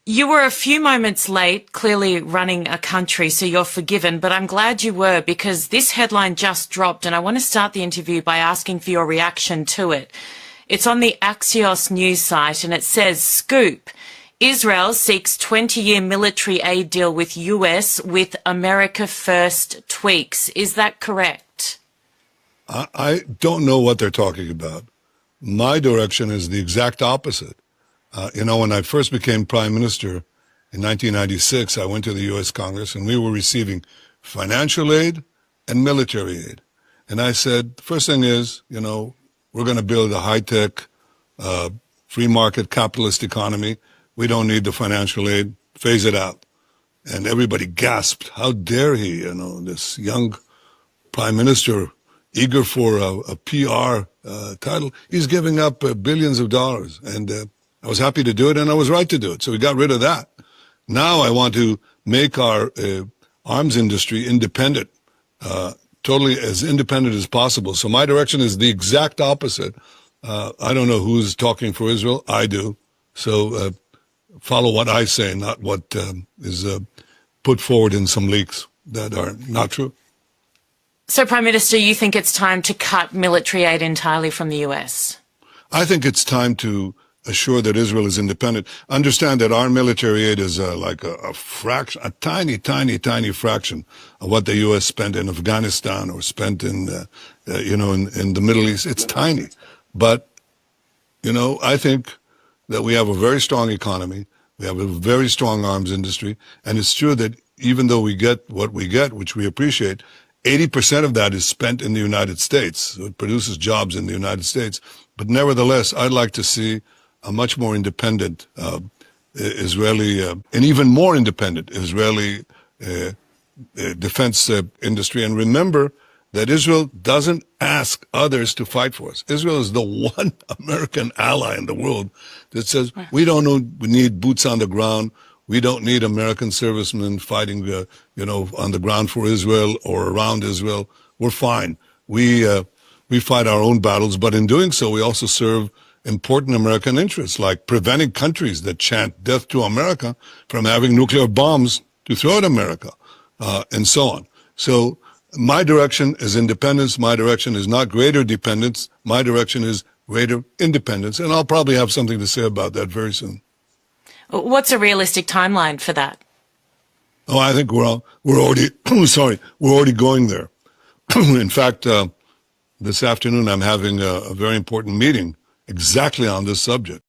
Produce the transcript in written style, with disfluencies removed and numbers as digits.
You were a few moments late, clearly running a country, so you're forgiven, but I'm glad you were because this headline just dropped and I want to start the interview by asking for your reaction to it. It's on the Axios news site and it says, Scoop, Israel seeks 20-year military aid deal with US with America First tweaks. Is that correct? I don't know what they're talking about. My direction is the exact opposite. When I first became prime minister in 1996, I went to the U.S. Congress and we were receiving financial aid and military aid. And I said, the first thing is, we're going to build a high-tech, free market capitalist economy. We don't need the financial aid. Phase it out. And everybody gasped. How dare he, this young prime minister eager for a PR title. He's giving up billions of dollars. And I was happy to do it, and I was right to do it. So we got rid of that. Now I want to make our arms industry independent, totally as independent as possible. So my direction is the exact opposite. I don't know who's talking for Israel. I do. So follow what I say, not what is put forward in some leaks that are not true. So, Prime Minister, you think it's time to cut military aid entirely from the US? I think it's time to assure that Israel is independent. Understand that our military aid is like a fraction, a tiny, tiny, tiny fraction of what the U.S. spent in Afghanistan or spent in, in the Middle East. It's tiny. But, I think that we have a very strong economy. We have a very strong arms industry. And it's true that even though we get what we get, which we appreciate, 80% of that is spent in the United States. So it produces jobs in the United States. But nevertheless, I'd like to see a much more independent Israeli, and even more independent Israeli defense industry. And remember that Israel doesn't ask others to fight for us. Israel is the one American ally in the world that says, we need boots on the ground. We don't need American servicemen fighting, on the ground for Israel or around Israel. We're fine. We fight our own battles, but in doing so, we also serve important American interests, like preventing countries that chant death to America from having nuclear bombs to throw at America, and so on. So my direction is independence. My direction is not greater dependence. My direction is greater independence. And I'll probably have something to say about that very soon. What's a realistic timeline for that? Oh, I think we're already, we're already going there. In fact, this afternoon I'm having a very important meeting exactly on this subject.